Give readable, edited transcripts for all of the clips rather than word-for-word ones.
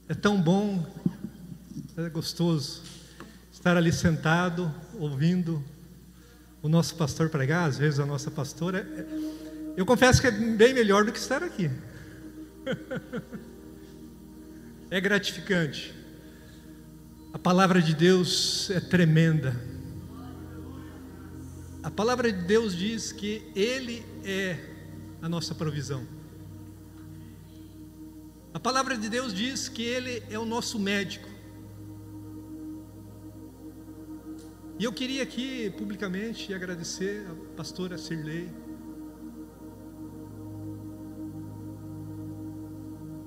É tão bom, é gostoso estar ali sentado, ouvindo o nosso pastor pregar, às vezes a nossa pastora. Eu confesso que é bem melhor do que estar aqui. É gratificante. A palavra de Deus é tremenda. A palavra de Deus diz que Ele é a nossa provisão. A palavra de Deus diz que Ele é o nosso médico. E eu queria aqui publicamente agradecer a pastora Cirlei,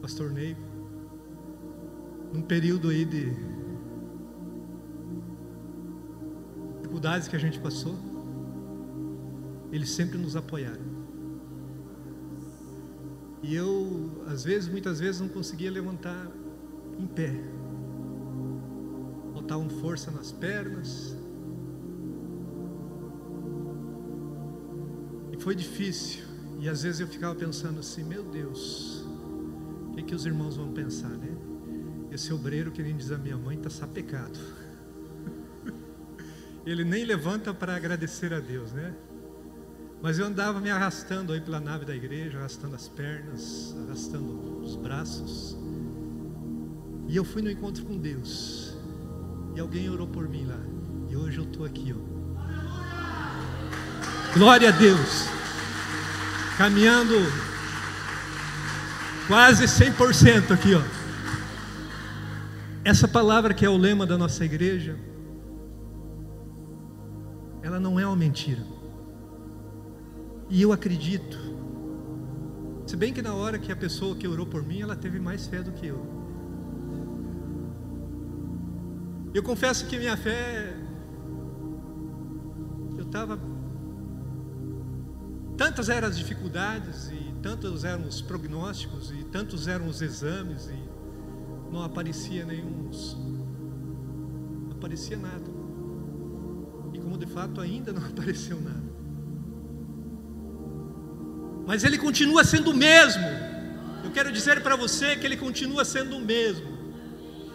pastor Ney, num período aí de dificuldades que a gente passou, eles sempre nos apoiaram. E eu, muitas vezes não conseguia levantar em pé. Faltavam força nas pernas. E foi difícil. E às vezes eu ficava pensando assim, meu Deus, o que os irmãos vão pensar, né? Esse obreiro, que nem diz a minha mãe, está sapecado. Ele nem levanta para agradecer a Deus, né? Mas eu andava me arrastando aí pela nave da igreja, arrastando as pernas, arrastando os braços. E eu fui no encontro com Deus. E alguém orou por mim lá. E hoje eu estou aqui, ó. Glória a Deus. Caminhando quase 100% aqui, ó. Essa palavra que é o lema da nossa igreja, ela não é uma mentira. E eu acredito, se bem que na hora que a pessoa que orou por mim, ela teve mais fé do que eu. Eu confesso que minha fé, eu estava, tantas eram as dificuldades, e tantos eram os prognósticos, e tantos eram os exames, e não aparecia não aparecia nada. E como de fato ainda não apareceu nada. Mas Ele continua sendo o mesmo. Eu quero dizer para você que Ele continua sendo o mesmo.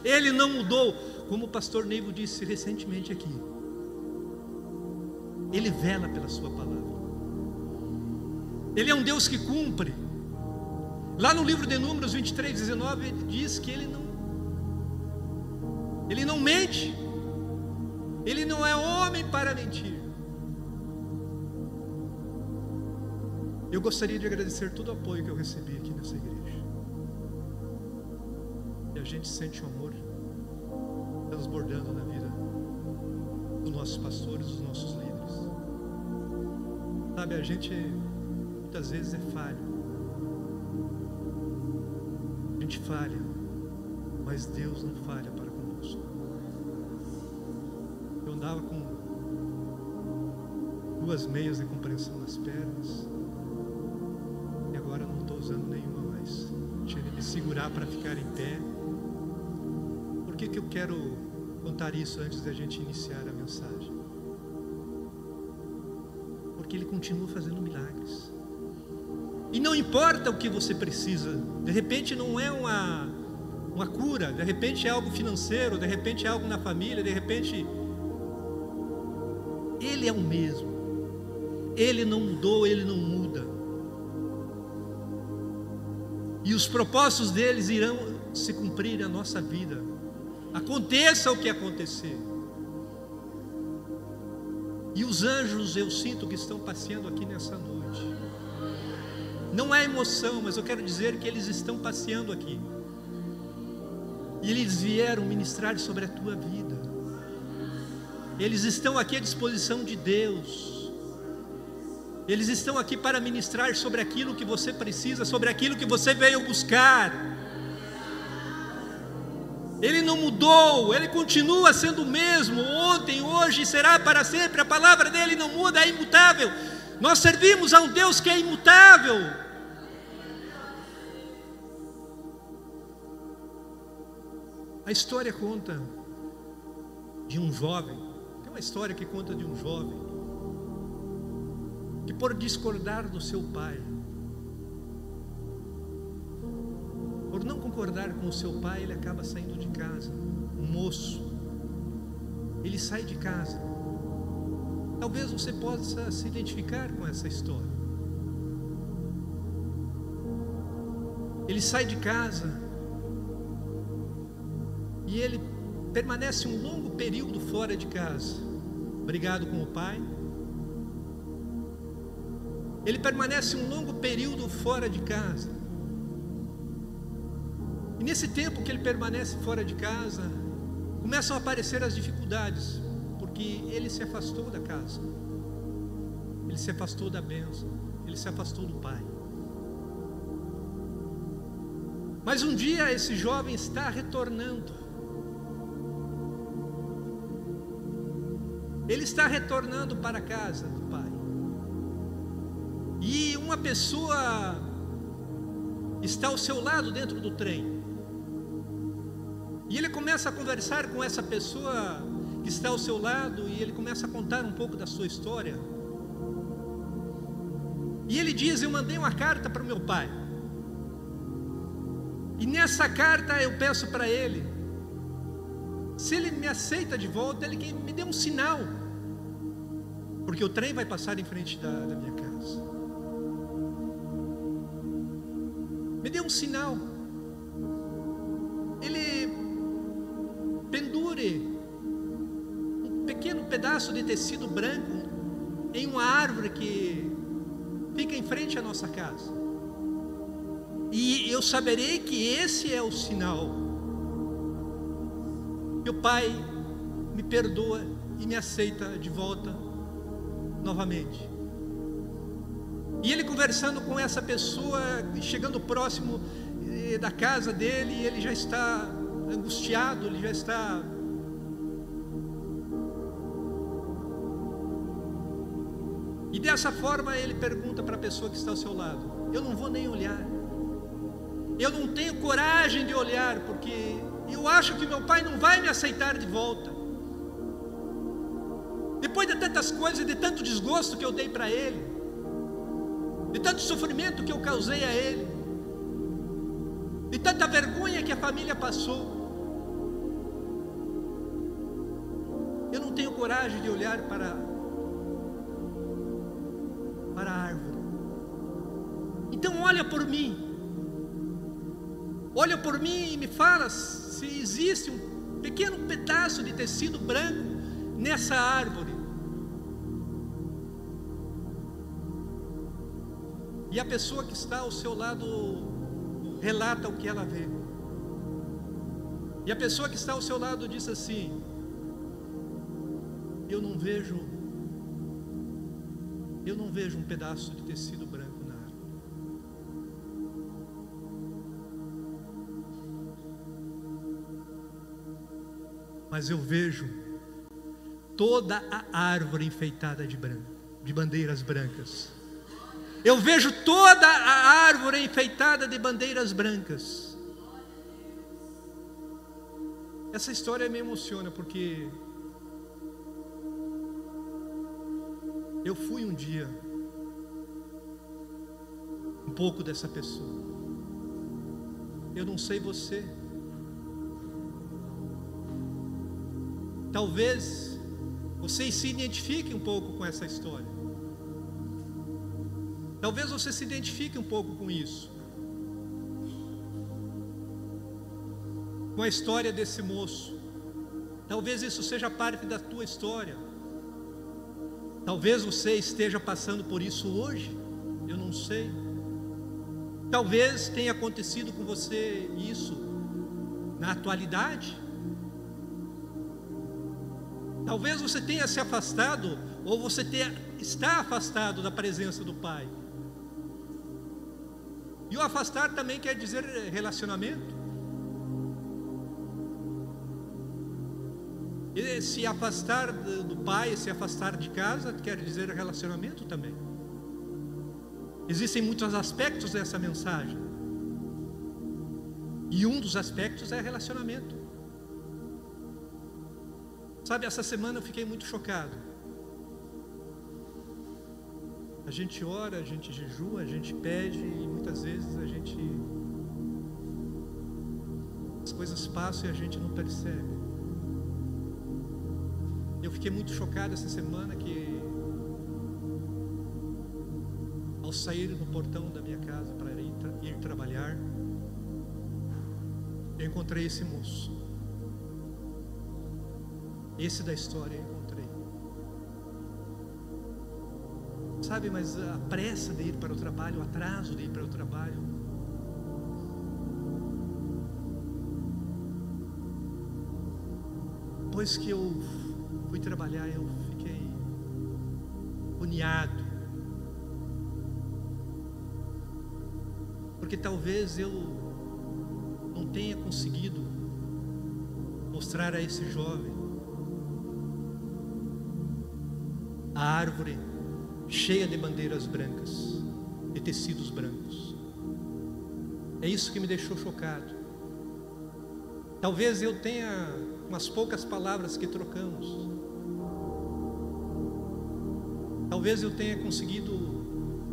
Ele não mudou. Como o pastor Neivo disse recentemente aqui, Ele vela pela sua palavra. Ele é um Deus que cumpre. Lá no livro de Números 23:19, ele diz que Ele não mente. Ele não é homem para mentir. Eu gostaria de agradecer todo o apoio que eu recebi aqui nessa igreja. E a gente sente o amor transbordando na vida dos nossos pastores, dos nossos líderes. Sabe, a gente muitas vezes é falho. A gente falha, mas Deus não falha para conosco. Eu andava com 2 meias de compreensão nas pernas. Agora não estou usando nenhuma mais. Tinha de me segurar para ficar em pé. Por que eu quero contar isso antes da gente iniciar a mensagem? Porque Ele continua fazendo milagres. E não importa o que você precisa. De repente não é uma cura. De repente é algo financeiro. De repente é algo na família. De repente Ele é o mesmo. Ele não mudou, Ele não muda. E os propósitos deles irão se cumprir na nossa vida. Aconteça o que acontecer. E os anjos, eu sinto que estão passeando aqui nessa noite. Não é emoção, mas eu quero dizer que eles estão passeando aqui. E eles vieram ministrar sobre a tua vida. Eles estão aqui à disposição de Deus. Eles estão aqui para ministrar sobre aquilo que você precisa, sobre aquilo que você veio buscar. Ele não mudou, Ele continua sendo o mesmo, ontem, hoje e será para sempre. A palavra dEle não muda, é imutável. Nós servimos a um Deus que é imutável. A história conta de um jovem, tem uma história que conta de um jovem, que por discordar do seu pai, por por não concordar com o seu pai, ele acaba saindo de casa. Um moço, ele sai de casa. Talvez você possa se identificar com essa história. Ele sai de casa e ele permanece um longo período fora de casa, brigado com o pai. Ele permanece um longo período fora de casa. E nesse tempo que ele permanece fora de casa, começam a aparecer as dificuldades, porque ele se afastou da casa, ele se afastou da bênção, ele se afastou do pai. Mas um dia esse jovem está retornando. Ele está retornando para a casa do pai. E uma pessoa está ao seu lado dentro do trem. E ele começa a conversar com essa pessoa que está ao seu lado, e ele começa a contar um pouco da sua história. E ele diz: eu mandei uma carta para o meu pai. E nessa carta eu peço para ele, se ele me aceita de volta, ele que me dê um sinal, porque o trem vai passar em frente da minha casa. Me dê um sinal. Ele pendure um pequeno pedaço de tecido branco em uma árvore que fica em frente à nossa casa. E eu saberei que esse é o sinal. Meu pai me perdoa e me aceita de volta novamente. E ele conversando com essa pessoa, chegando próximo da casa dele, ele já está angustiado, ele já está... E dessa forma ele pergunta para a pessoa que está ao seu lado: eu não vou nem olhar. Eu não tenho coragem de olhar, porque eu acho que meu pai não vai me aceitar de volta. Depois de tantas coisas, de tanto desgosto que eu dei para ele, de tanto sofrimento que eu causei a ele, de tanta vergonha que a família passou, eu não tenho coragem de olhar para a árvore. Então olha por mim. Olha por mim e me fala se existe um pequeno pedaço de tecido branco nessa árvore. E a pessoa que está ao seu lado relata o que ela vê. E a pessoa que está ao seu lado diz assim: eu não vejo um pedaço de tecido branco na árvore. Mas eu vejo toda a árvore enfeitada de branco, de bandeiras brancas. Eu vejo toda a árvore enfeitada de bandeiras brancas. Essa história me emociona, porque eu fui um dia um pouco dessa pessoa. Eu não sei você. Talvez vocês se identifiquem um pouco com essa história. Talvez você se identifique um pouco com isso, com a história desse moço. Talvez isso seja parte da tua história. Talvez você esteja passando por isso hoje, eu não sei. Talvez tenha acontecido com você isso na atualidade. Talvez você tenha se afastado, ou você está afastado da presença do Pai. E o afastar também quer dizer relacionamento. E se afastar do Pai, se afastar de casa, quer dizer relacionamento também. Existem muitos aspectos dessa mensagem. E um dos aspectos é relacionamento. Sabe, essa semana eu fiquei muito chocado. A gente ora, a gente jejua, a gente pede, e muitas vezes a gente As coisas passam e a gente não percebe. Eu fiquei muito chocado essa semana que, ao sair no portão da minha casa para ir trabalhar, eu encontrei esse moço. Esse da história eu encontrei. Sabe, mas a pressa de ir para o trabalho, o atraso de ir para o trabalho, depois que eu fui trabalhar, eu fiquei agoniado, porque talvez eu não tenha conseguido mostrar a esse jovem a árvore cheia de bandeiras brancas, de tecidos brancos. É isso que me deixou chocado. Talvez eu tenha umas poucas palavras que trocamos. Talvez eu tenha conseguido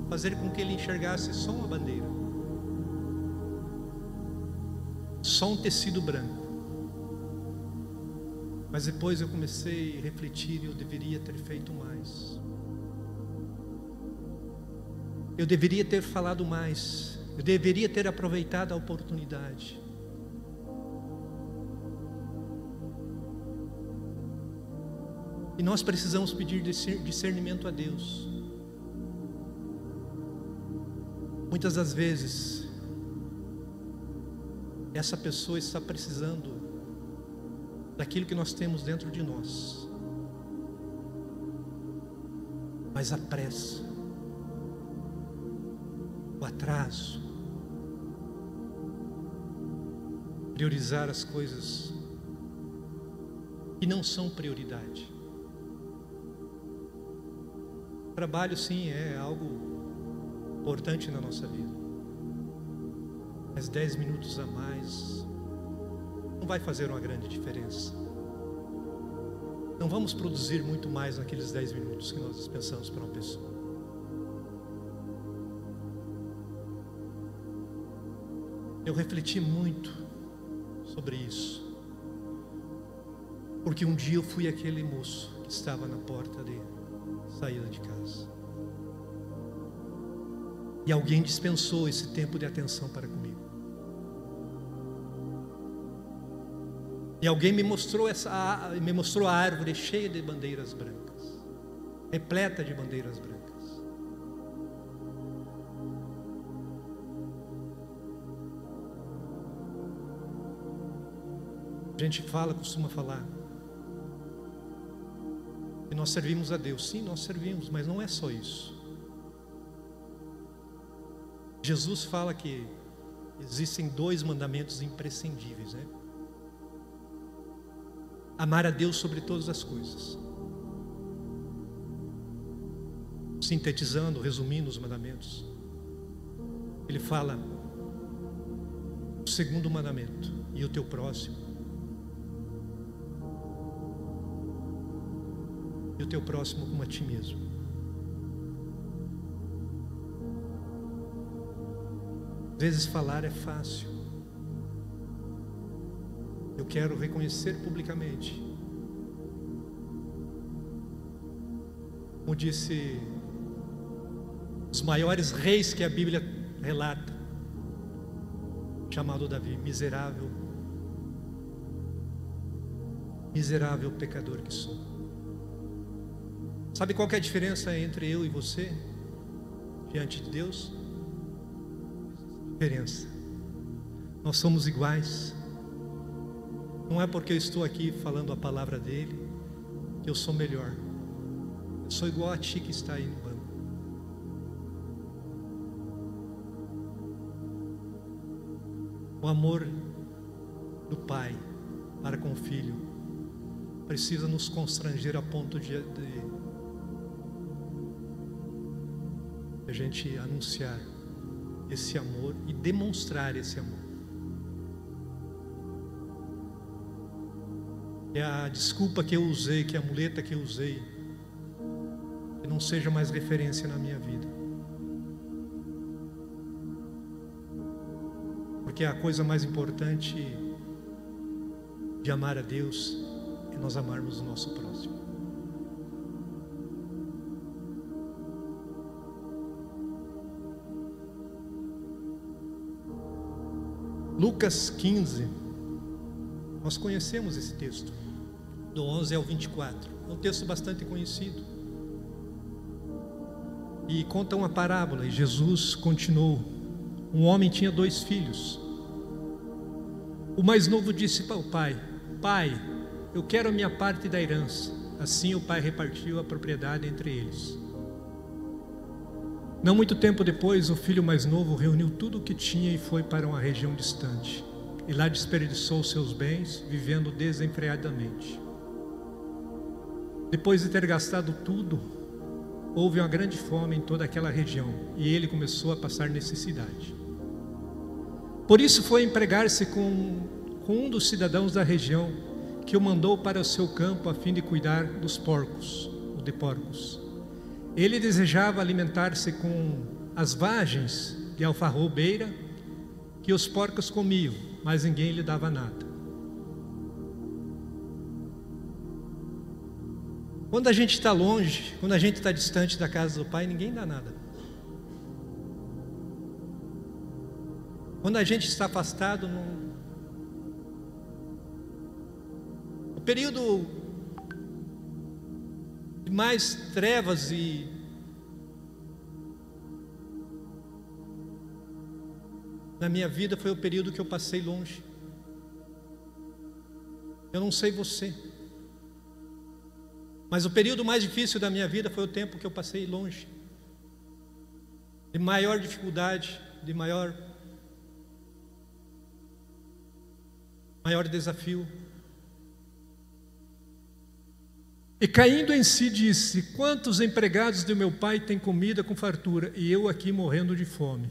fazer com que ele enxergasse só uma bandeira, só um tecido branco. Mas depois eu comecei a refletir e eu deveria ter feito mais. Eu deveria ter falado mais. Eu deveria ter aproveitado a oportunidade. E nós precisamos pedir discernimento a Deus. Muitas das vezes, essa pessoa está precisando daquilo que nós temos dentro de nós. Mas a pressa, o atraso, priorizar as coisas que não são prioridade. Trabalho, sim, é algo importante na nossa vida, mas 10 minutos a mais não vai fazer uma grande diferença. Não vamos produzir muito mais naqueles 10 minutos que nós dispensamos para uma pessoa. Eu refleti muito sobre isso, porque um dia eu fui aquele moço que estava na porta de saída de casa, e alguém dispensou esse tempo de atenção para comigo. E alguém me mostrou a árvore cheia de bandeiras brancas, repleta de bandeiras brancas. A gente costuma falar que nós servimos a Deus. Sim, nós servimos, mas não é só isso. Jesus fala que existem 2 mandamentos imprescindíveis, né? Amar a Deus sobre todas as coisas. Sintetizando, resumindo os mandamentos, ele fala: o segundo mandamento, e o teu próximo, e o teu próximo como a ti mesmo. Às vezes falar é fácil. Eu quero reconhecer publicamente, como disse os maiores reis que a Bíblia relata, chamado Davi: miserável, miserável pecador que sou. Sabe qual que é a diferença entre eu e você diante de Deus? Diferença. Nós somos iguais. Não é porque eu estou aqui falando a palavra dele que eu sou melhor. Eu sou igual a ti que está aí no banco. O amor do Pai para com o Filho precisa nos constranger a ponto de a gente anunciar esse amor e demonstrar esse amor. É a desculpa que eu usei, que a muleta que eu usei, que não seja mais referência na minha vida. Porque a coisa mais importante de amar a Deus é nós amarmos o nosso próximo. Lucas 15, nós conhecemos esse texto, do 11 ao 24, é um texto bastante conhecido, e conta uma parábola, e Jesus continuou. Um homem tinha 2 filhos. O mais novo disse para o pai: Pai, eu quero a minha parte da herança. Assim o pai repartiu a propriedade entre eles. Não muito tempo depois, o filho mais novo reuniu tudo o que tinha e foi para uma região distante. E lá desperdiçou seus bens, vivendo desenfreadamente. Depois de ter gastado tudo, houve uma grande fome em toda aquela região, e ele começou a passar necessidade. Por isso foi empregar-se com um dos cidadãos da região, que o mandou para o seu campo a fim de cuidar dos porcos, ou de porcos. Ele desejava alimentar-se com as vagens de alfarrobeira que os porcos comiam, mas ninguém lhe dava nada. Quando a gente está longe, quando a gente está distante da casa do Pai, ninguém dá nada. Quando a gente está afastado, o período de mais trevas e na minha vida foi o período que eu passei longe. Eu não sei você, mas o período mais difícil da minha vida foi o tempo que eu passei longe, de maior dificuldade, de maior desafio. E caindo em si disse: quantos empregados do meu pai têm comida com fartura, e eu aqui morrendo de fome?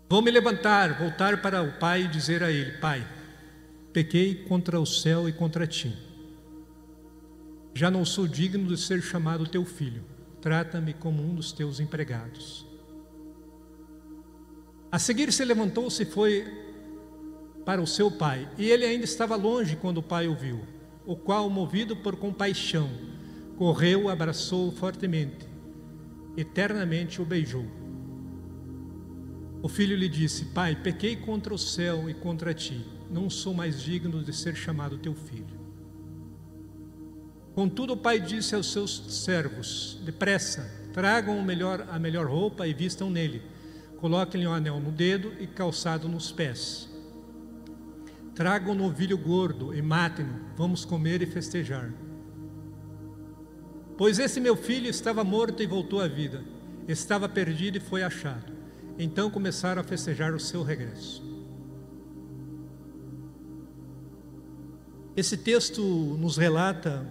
Vou me levantar, voltar para o pai e dizer a ele: Pai, pequei contra o céu e contra ti. Já não sou digno de ser chamado teu filho. Trata-me como um dos teus empregados. A seguir se levantou-se e foi para o seu pai. E ele ainda estava longe quando o pai o viu, o qual, movido por compaixão, correu, abraçou-o fortemente, eternamente o beijou. O filho lhe disse: Pai, pequei contra o céu e contra ti. Não sou mais digno de ser chamado teu filho. Contudo, o pai disse aos seus servos: depressa, tragam a melhor roupa e vistam nele. Coloquem-lhe um anel no dedo e calçado nos pés. Tragam um novilho gordo e matem-no. Vamos comer e festejar. Pois esse meu filho estava morto e voltou à vida. Estava perdido e foi achado. Então começaram a festejar o seu regresso. Esse texto nos relata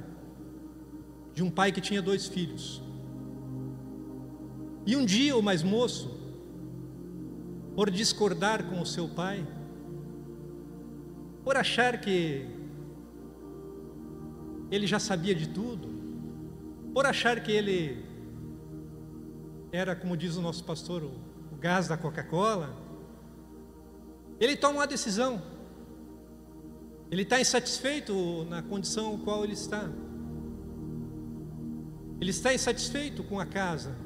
de um pai que tinha 2 filhos. E um dia o mais moço, por discordar com o seu pai, por achar que ele já sabia de tudo, por achar que ele era, como diz o nosso pastor, o gás da Coca-Cola, ele toma uma decisão. Ele está insatisfeito na condição em qual ele está. Ele está insatisfeito com a casa.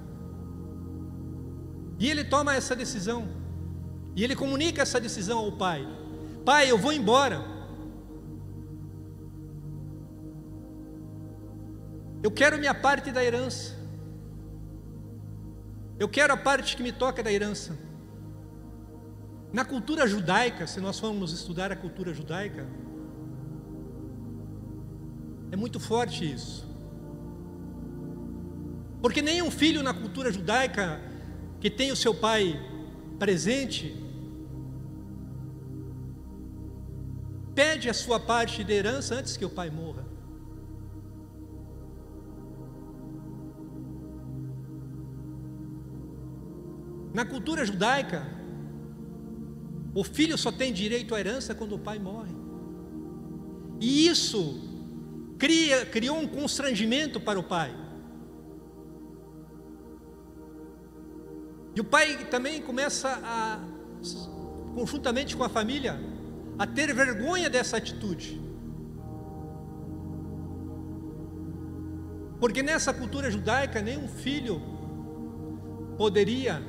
E ele toma essa decisão. E ele comunica essa decisão ao pai: Pai, eu vou embora. Eu quero minha parte da herança. Eu quero a parte que me toca da herança. Na cultura judaica, se nós formos estudar a cultura judaica, é muito forte isso. Porque nenhum filho na cultura judaica que tem o seu pai presente pede a sua parte de herança antes que o pai morra. Na cultura judaica, o filho só tem direito à herança quando o pai morre. E isso criou um constrangimento para o pai. E o pai também começa a, conjuntamente com a família, a ter vergonha dessa atitude. Porque nessa cultura judaica, nenhum filho poderia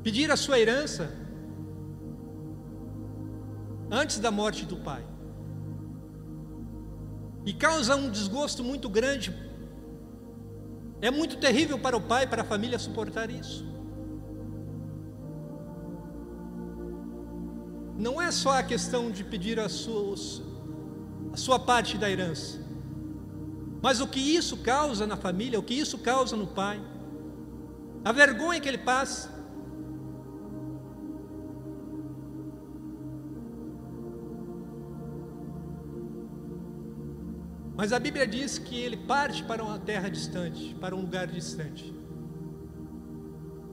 pedir a sua herança antes da morte do pai. E causa um desgosto muito grande. É muito terrível para o pai e para a família suportar isso. Não é só a questão de pedir a sua parte da herança, mas o que isso causa na família, o que isso causa no pai, a vergonha que ele passa. Mas a Bíblia diz que ele parte para uma terra distante, para um lugar distante.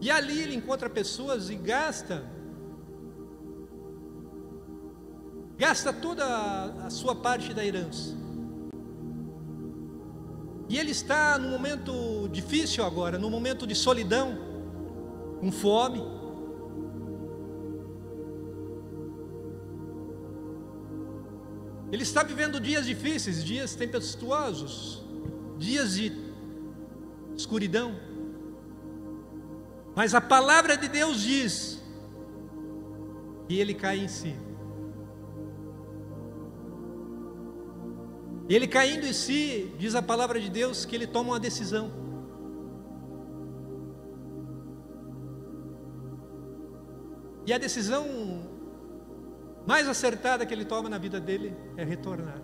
E ali ele encontra pessoas e gasta toda a sua parte da herança. E ele está num momento difícil agora, num momento de solidão, com fome. Ele está vivendo dias difíceis, dias tempestuosos, dias de escuridão. Mas a palavra de Deus diz que ele cai em si. Ele caindo em si, diz a palavra de Deus que ele toma uma decisão. E a decisão mais acertada que ele toma na vida dele é retornar.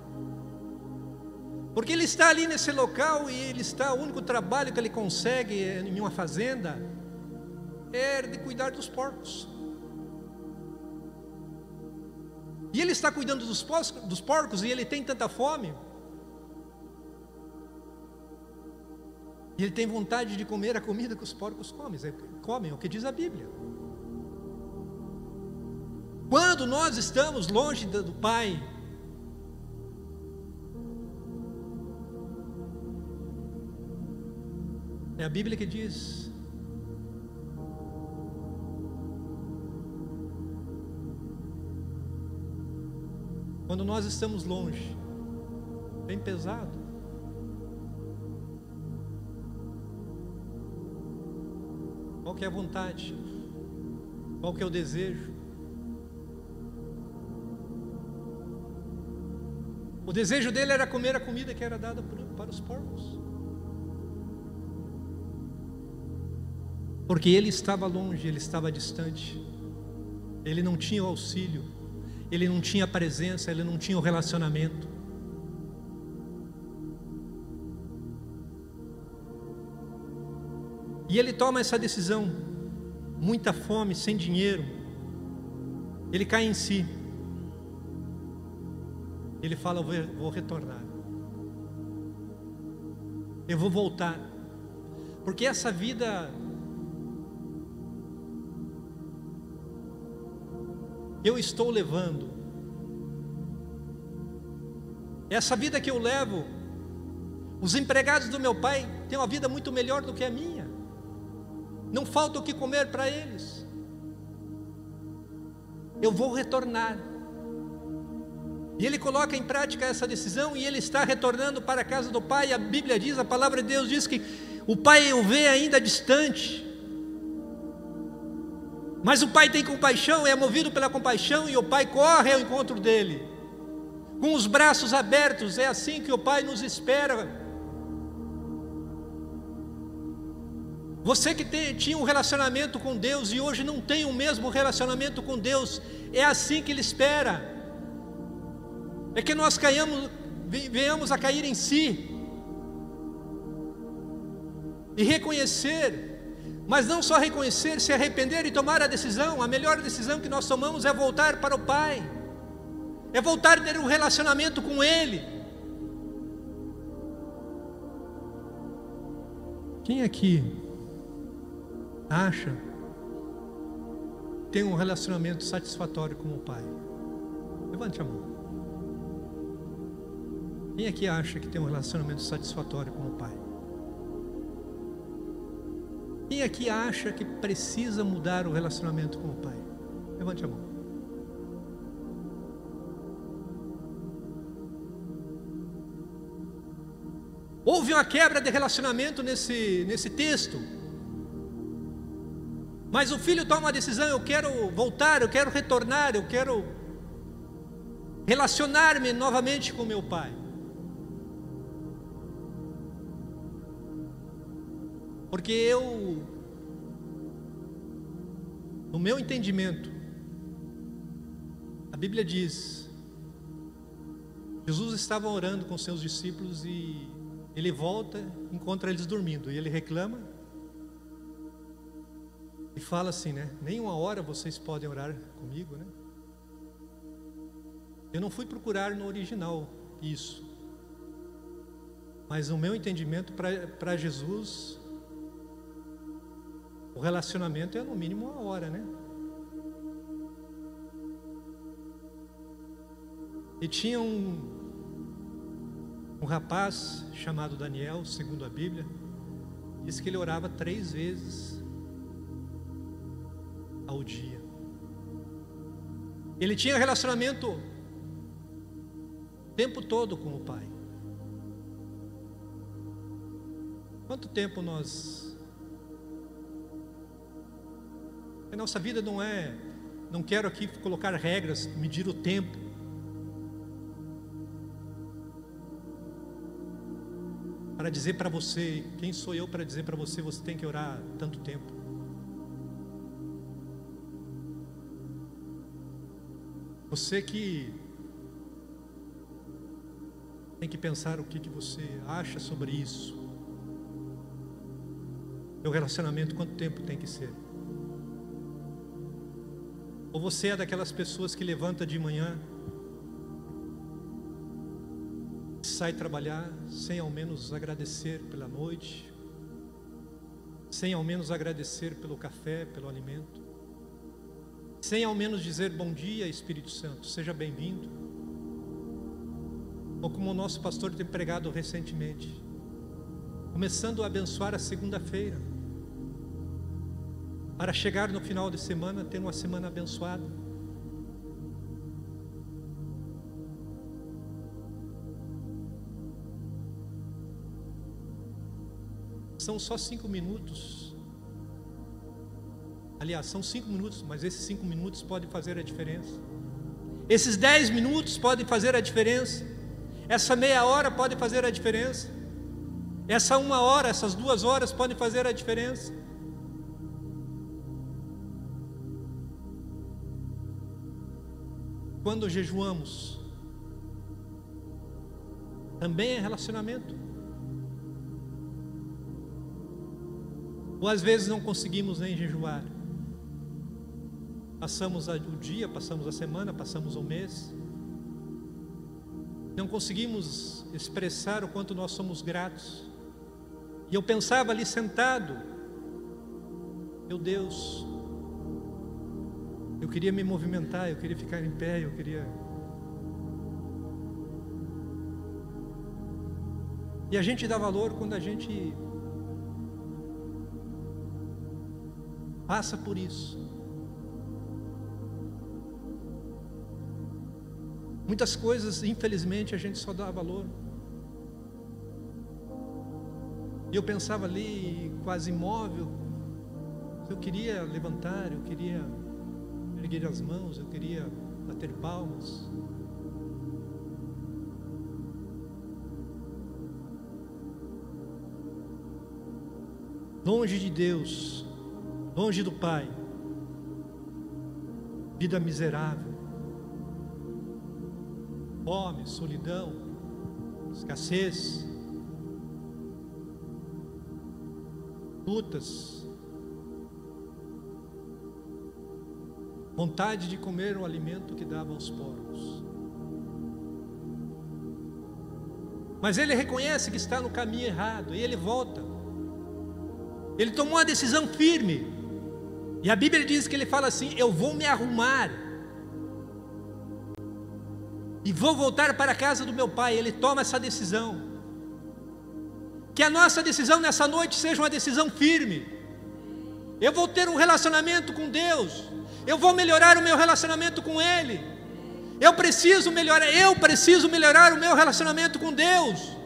Porque ele está ali nesse local e o único trabalho que ele consegue em uma fazenda é de cuidar dos porcos. E ele está cuidando dos porcos e ele tem tanta fome. E ele tem vontade de comer a comida que os porcos comem, é o que diz a Bíblia. Quando nós estamos longe do Pai, é a Bíblia que diz: quando nós estamos longe, bem pesado. Qual que é a vontade? Qual que é o desejo? O desejo dele era comer a comida que era dada para os porcos. Porque ele estava longe, ele estava distante. Ele não tinha o auxílio, ele não tinha a presença, ele não tinha o relacionamento. E ele toma essa decisão, muita fome, sem dinheiro. Ele cai em si. Ele fala: eu vou retornar. Eu vou voltar. Porque essa vida eu estou levando, essa vida que eu levo, os empregados do meu pai têm uma vida muito melhor do que a minha. Não falta o que comer para eles. Eu vou retornar. E ele coloca em prática essa decisão e ele está retornando para a casa do pai. A Bíblia diz, a palavra de Deus diz que o pai o vê ainda distante. Mas o pai tem compaixão, é movido pela compaixão, e o pai corre ao encontro dele, com os braços abertos. É assim que o pai nos espera. Você que tinha um relacionamento com Deus e hoje não tem o mesmo relacionamento com Deus, é assim que ele espera. É que nós venhamos a cair em si e reconhecer, mas não só reconhecer, se arrepender e tomar a decisão. A melhor decisão que nós tomamos é voltar para o Pai, é voltar a ter um relacionamento com Ele. Quem aqui acha que tem um relacionamento satisfatório com o Pai? Levante a mão. Quem aqui acha que tem um relacionamento satisfatório com o Pai? Quem aqui acha que precisa mudar o relacionamento com o Pai? Levante a mão. Houve uma quebra de relacionamento nesse texto. Mas o filho toma uma decisão: eu quero voltar, eu quero retornar, eu quero relacionar-me novamente com meu pai. Porque no meu entendimento, a Bíblia diz, Jesus estava orando com seus discípulos e ele volta, encontra eles dormindo, e ele reclama e fala assim, né? Nem uma hora vocês podem orar comigo, né? Eu não fui procurar no original isso, mas no meu entendimento, para Jesus, o relacionamento é no mínimo uma hora, né? E tinha um rapaz chamado Daniel, segundo a Bíblia, diz que ele orava 3 vezes ao dia. Ele tinha relacionamento o tempo todo com o Pai. Quanto tempo a nossa vida não quero aqui colocar regras, medir o tempo, para dizer para você, quem sou eu para dizer para você, você tem que orar tanto tempo. Você que tem que pensar o que você acha sobre isso. Meu relacionamento, quanto tempo tem que ser? Ou você é daquelas pessoas que levanta de manhã, sai trabalhar sem ao menos agradecer pela noite, sem ao menos agradecer pelo café, pelo alimento, sem ao menos dizer bom dia, Espírito Santo, seja bem-vindo? Ou como o nosso pastor tem pregado recentemente, começando a abençoar a segunda-feira, para chegar no final de semana, ter uma semana abençoada. São só 5 minutos. Aliás, são 5 minutos, mas esses 5 minutos podem fazer a diferença. Esses 10 minutos podem fazer a diferença. Essa meia hora pode fazer a diferença. Essa 1 hora, essas 2 horas podem fazer a diferença. Quando jejuamos, também é relacionamento. Ou às vezes não conseguimos nem jejuar. Passamos o dia, passamos a semana, passamos o mês. Não conseguimos expressar o quanto nós somos gratos. E eu pensava ali sentado, meu Deus, eu queria me movimentar, eu queria ficar em pé, eu queria... E a gente dá valor quando a gente passa por isso. Muitas coisas, infelizmente, a gente só dá valor. E eu pensava ali, quase imóvel, eu queria levantar, eu queria erguer as mãos, eu queria bater palmas. Longe de Deus, longe do Pai, vida miserável, fome, solidão, escassez, lutas, vontade de comer o alimento que dava aos porcos. Mas ele reconhece que está no caminho errado e ele volta. Ele tomou uma decisão firme. E a Bíblia diz que ele fala assim: eu vou me arrumar e vou voltar para a casa do meu pai. Ele toma essa decisão. Que a nossa decisão nessa noite seja uma decisão firme. Eu vou ter um relacionamento com Deus. Eu vou melhorar o meu relacionamento com Ele. Eu preciso melhorar o meu relacionamento com Deus.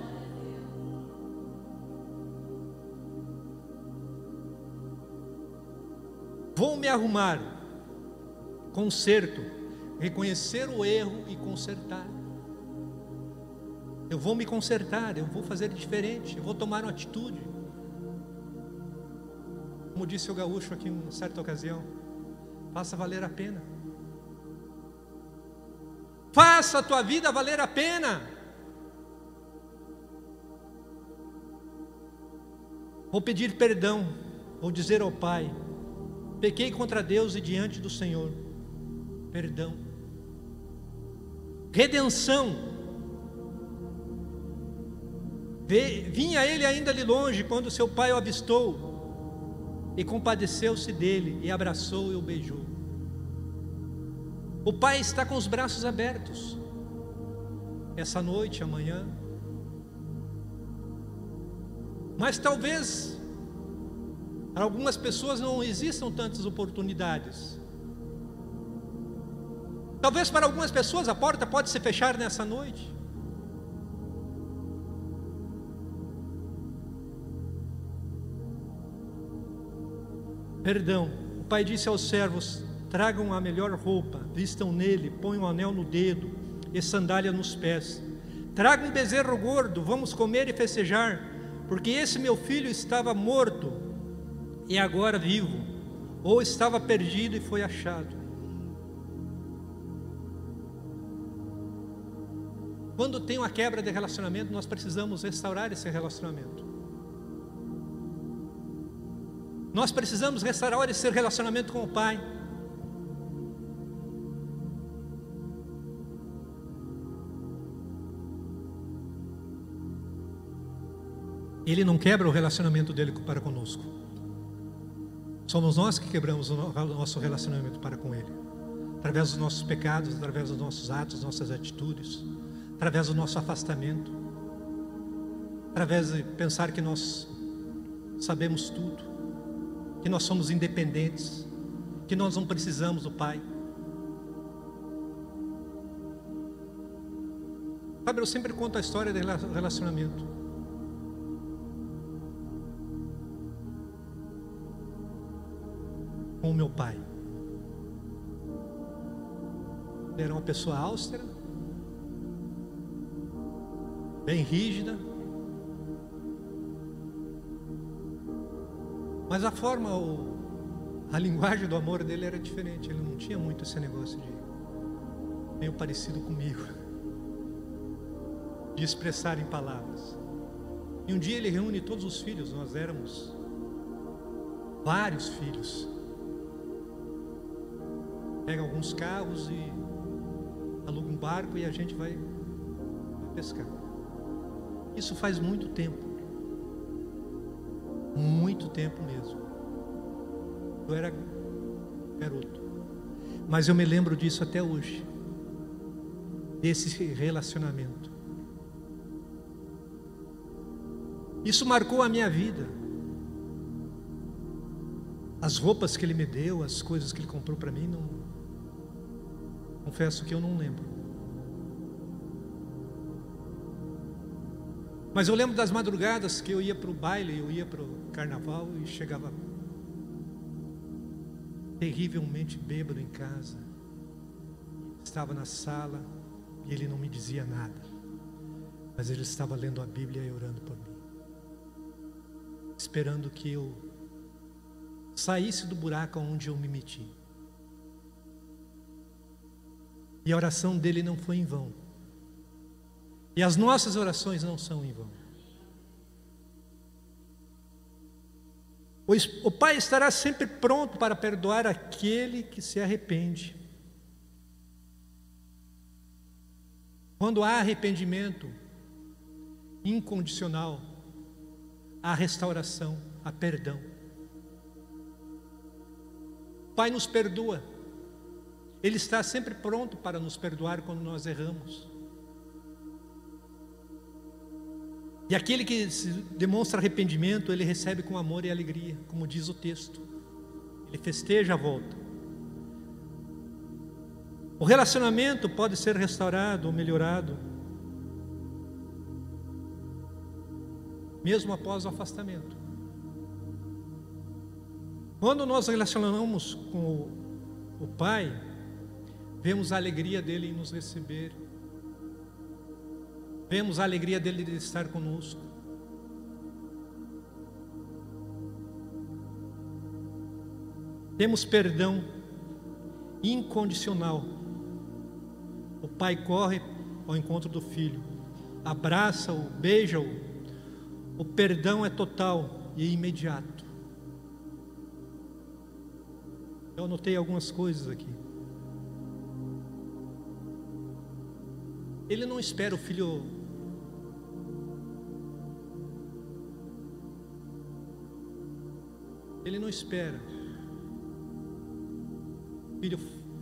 Vou me arrumar, conserto, reconhecer o erro e consertar. Eu vou me consertar, eu vou fazer diferente, eu vou tomar uma atitude. Como disse o gaúcho aqui em uma certa ocasião, faça valer a pena. Faça a tua vida valer a pena. Vou pedir perdão, vou dizer ao Pai: pequei contra Deus e diante do Senhor. Perdão. Redenção. Vinha ele ainda ali longe, quando seu pai o avistou, e compadeceu-se dele, e abraçou e o beijou. O pai está com os braços abertos, essa noite, amanhã. Mas talvez para algumas pessoas não existam tantas oportunidades. Talvez para algumas pessoas a porta pode se fechar nessa noite. Perdão. O pai disse aos servos: tragam a melhor roupa, vistam nele, ponham um anel no dedo e sandália nos pés. Tragam um bezerro gordo, vamos comer e festejar, porque esse meu filho estava morto e agora vivo, ou estava perdido e foi achado. Quando tem uma quebra de relacionamento, nós precisamos restaurar esse relacionamento. Nós precisamos restaurar esse relacionamento com o Pai. Ele não quebra o relacionamento dele para conosco. Somos nós que quebramos o nosso relacionamento para com Ele, através dos nossos pecados, através dos nossos atos, nossas atitudes, através do nosso afastamento, através de pensar que nós sabemos tudo, que nós somos independentes, que nós não precisamos do Pai. Sabe, eu sempre conto a história do relacionamento. Com o meu pai. Ele era uma pessoa austera, bem rígida, mas a forma, a linguagem do amor dele era diferente. Ele não tinha muito esse negócio de meio parecido comigo, de expressar em palavras. E um dia ele reúne todos os filhos, nós éramos vários filhos. Pega alguns carros e aluga um barco e a gente vai pescar. Isso faz muito tempo mesmo. Eu era garoto, mas eu me lembro disso até hoje, desse relacionamento. Isso marcou a minha vida. As roupas que ele me deu, as coisas que ele comprou para mim, confesso que eu não lembro. Mas eu lembro das madrugadas que eu ia para o baile, eu ia para o carnaval e chegava terrivelmente bêbado em casa. Estava na sala e ele não me dizia nada, mas ele estava lendo a Bíblia e orando por mim, esperando que eu saísse do buraco onde eu me meti. E a oração dele não foi em vão. E as nossas orações não são em vão. O Pai estará sempre pronto para perdoar aquele que se arrepende. Quando há arrependimento incondicional, há restauração, há perdão. O Pai nos perdoa. Ele está sempre pronto para nos perdoar quando nós erramos. E aquele que demonstra arrependimento, ele recebe com amor e alegria, como diz o texto. Ele festeja a volta. O relacionamento pode ser restaurado ou melhorado, mesmo após o afastamento. Quando nós relacionamos com o Pai, vemos a alegria dele em nos receber, vemos a alegria dele de estar conosco. Temos perdão incondicional. O pai corre ao encontro do filho, abraça-o, beija-o. O perdão é total e imediato. Eu anotei algumas coisas aqui. Ele não espera o filho o filho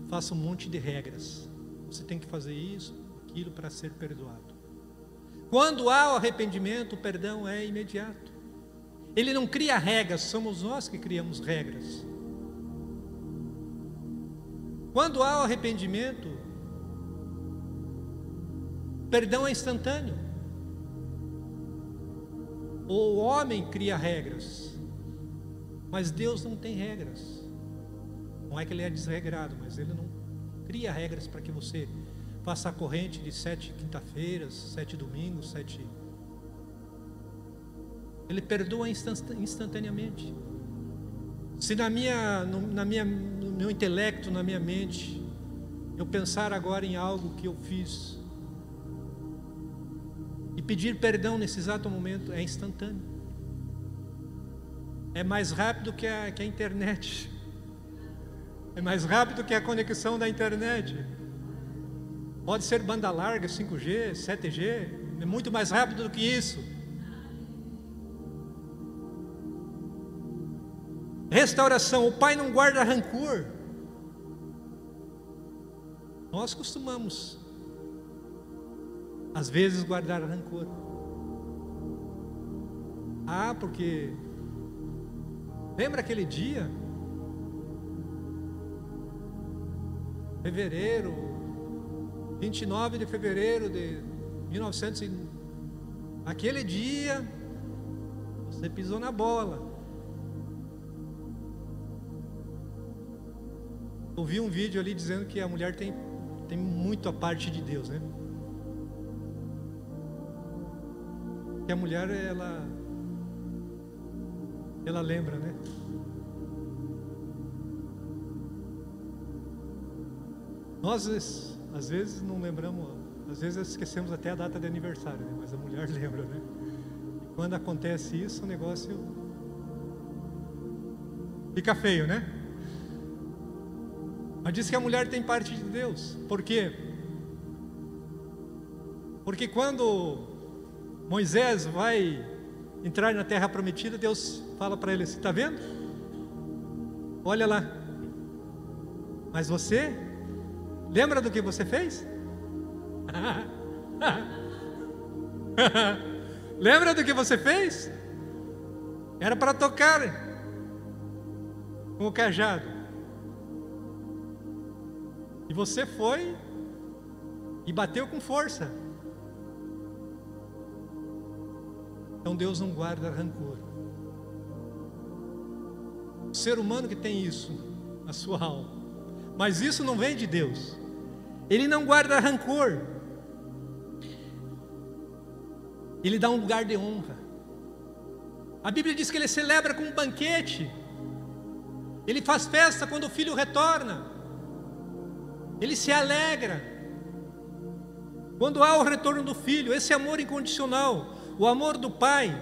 faça um monte de regras. Você tem que fazer isso, aquilo para ser perdoado. Quando há o arrependimento, o perdão é imediato. Ele não cria regras, somos nós que criamos regras. Quando há o arrependimento, o perdão é instantâneo. O homem cria regras, mas Deus não tem regras. Não é que ele é desregrado, mas ele não cria regras para que você faça a corrente de 7 quinta-feiras, 7 domingos, 7. Ele perdoa instantaneamente. Se no meu intelecto, na minha mente, eu pensar agora em algo que eu fiz e pedir perdão nesse exato momento, é instantâneo. É mais rápido que a internet. É mais rápido que a conexão da internet. Pode ser banda larga, 5G, 7G, é muito mais rápido do que isso. Restauração, o pai não guarda rancor. Nós costumamos, às vezes, guardar rancor. Porque lembra aquele dia? Fevereiro, 29 de fevereiro de 1900, aquele dia você pisou na bola. Eu vi um vídeo ali dizendo que a mulher tem muito a parte de Deus, né? Que a mulher, ela lembra, né? Nós, às vezes, não lembramos, às vezes esquecemos até a data de aniversário, né? Mas a mulher lembra, né? E quando acontece isso, o negócio fica feio, né? Mas diz que a mulher tem parte de Deus. Por quê? Porque quando Moisés vai entrar na terra prometida, Deus fala para ele assim: está vendo? Olha lá. Mas você, lembra do que você fez? Lembra do que você fez? Era para tocar com o cajado. E você foi e bateu com força. Então Deus não guarda rancor. O ser humano que tem isso na sua alma, mas isso não vem de Deus. Ele não guarda rancor. Ele dá um lugar de honra. A Bíblia diz que ele celebra com um banquete. Ele faz festa quando o filho retorna. Ele se alegra quando há o retorno do filho. Esse amor incondicional, o amor do pai,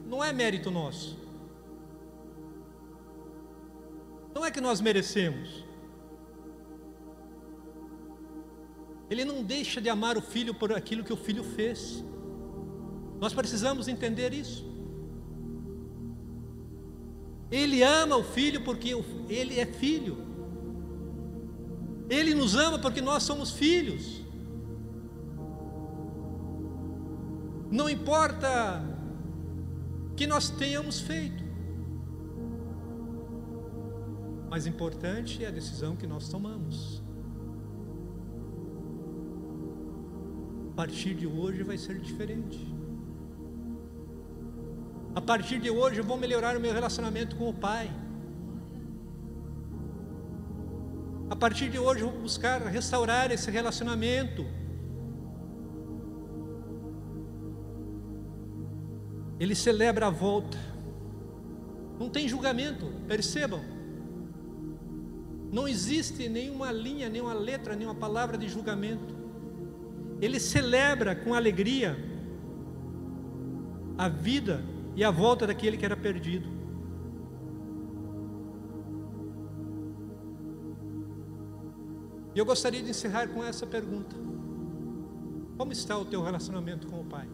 não é mérito nosso. Não é que nós merecemos. Ele não deixa de amar o filho por aquilo que o filho fez. Nós precisamos entender isso. Ele ama o filho porque ele é filho. Ele nos ama porque nós somos filhos. Não importa o que nós tenhamos feito, mas importante é a decisão que nós tomamos. A partir de hoje vai ser diferente. A partir de hoje eu vou melhorar o meu relacionamento com o Pai. A partir de hoje eu vou buscar restaurar esse relacionamento. Ele celebra a volta. Não tem julgamento, percebam. Não existe nenhuma linha, nenhuma letra, nenhuma palavra de julgamento. Ele celebra com alegria a vida e a volta daquele que era perdido. E eu gostaria de encerrar com essa pergunta: como está o teu relacionamento com o Pai?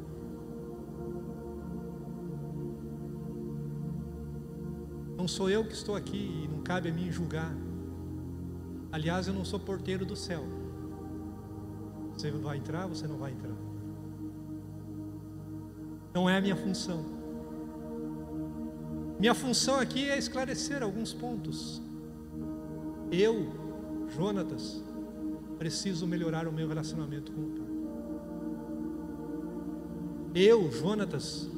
Não sou eu que estou aqui e não cabe a mim julgar. Aliás, eu não sou porteiro do céu. Você vai entrar, você não vai entrar. Não é a minha função. Minha função aqui é esclarecer alguns pontos. Eu, Jonatas, preciso melhorar o meu relacionamento com o Pai. Eu, Jonatas,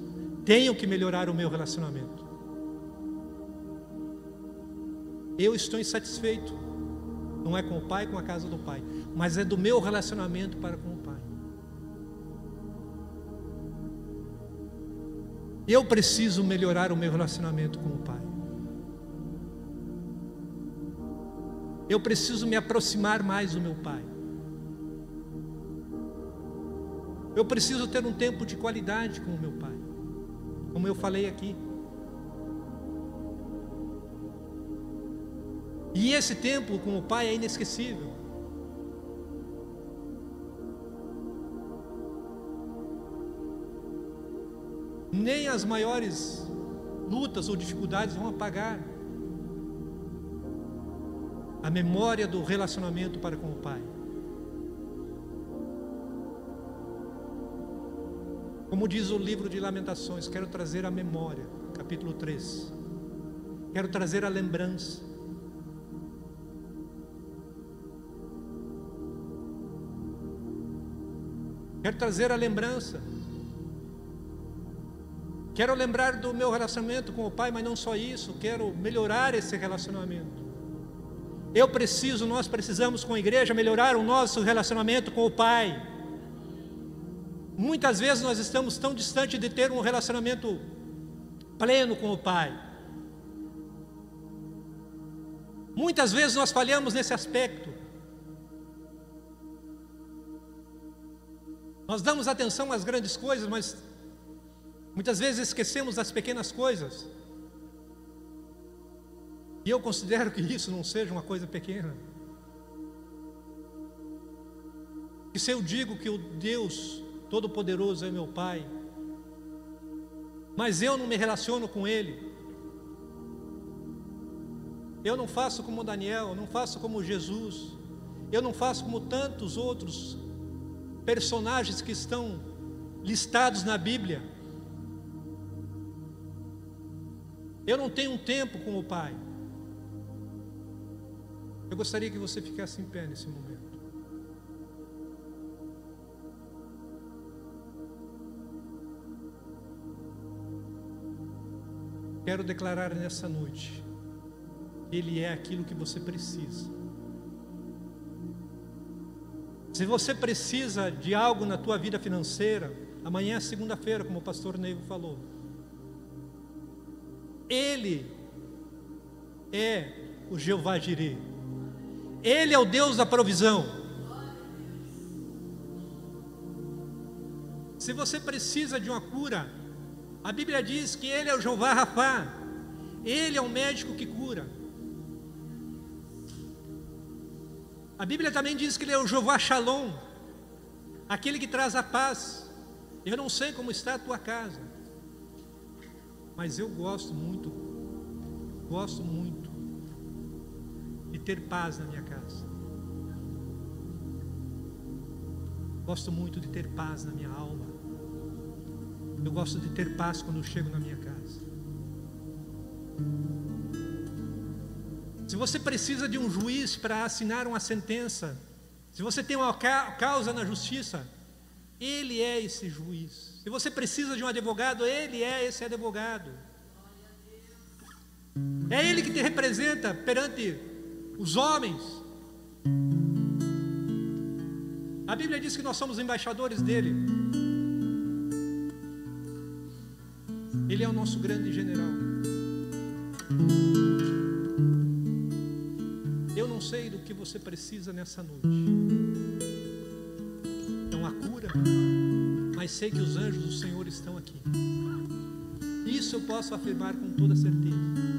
tenho que melhorar o meu relacionamento. Eu estou insatisfeito. Não é com o Pai, com a casa do Pai, mas é do meu relacionamento para com o Pai. Eu preciso melhorar o meu relacionamento com o Pai. Eu preciso me aproximar mais do meu Pai. Eu preciso ter um tempo de qualidade com o meu Pai, como eu falei aqui. E esse tempo com o Pai é inesquecível. Nem as maiores lutas ou dificuldades vão apagar a memória do relacionamento para com o Pai. Como diz o livro de Lamentações, quero trazer a memória, capítulo 3. Quero trazer a lembrança. Quero trazer a lembrança. Quero lembrar do meu relacionamento com o Pai, mas não só isso, quero melhorar esse relacionamento. Nós precisamos com a igreja melhorar o nosso relacionamento com o Pai. Muitas vezes nós estamos tão distantes de ter um relacionamento pleno com o Pai. Muitas vezes nós falhamos nesse aspecto. Nós damos atenção às grandes coisas, mas muitas vezes esquecemos das pequenas coisas. E eu considero que isso não seja uma coisa pequena. E se eu digo que o Deus Todo-Poderoso é meu Pai, mas eu não me relaciono com Ele, eu não faço como Daniel, eu não faço como Jesus, eu não faço como tantos outros personagens que estão listados na Bíblia. Eu não tenho um tempo com o Pai. Eu gostaria que você ficasse em pé nesse momento. Quero declarar nessa noite: Ele é aquilo que você precisa. Se você precisa de algo na tua vida financeira, amanhã é segunda-feira, como o pastor Neivo falou. Ele é o Jeová Jireh. Ele é o Deus da provisão. Se você precisa de uma cura, a Bíblia diz que Ele é o Jeová Rafá. Ele é o médico que cura. A Bíblia também diz que Ele é o Jeová Shalom, aquele que traz a paz. Eu não sei como está a tua casa, mas eu gosto muito de ter paz na minha casa. Gosto muito de ter paz na minha alma. Eu gosto de ter paz quando eu chego na minha casa. Se você precisa de um juiz para assinar uma sentença, se você tem uma causa na justiça, Ele é esse juiz. Se você precisa de um advogado, Ele é esse advogado. É Ele que te representa perante os homens. A Bíblia diz que nós somos embaixadores dele. Ele é o nosso grande general. Eu não sei do que você precisa nessa noite. É uma cura, mas sei que os anjos do Senhor estão aqui. Isso eu posso afirmar com toda certeza.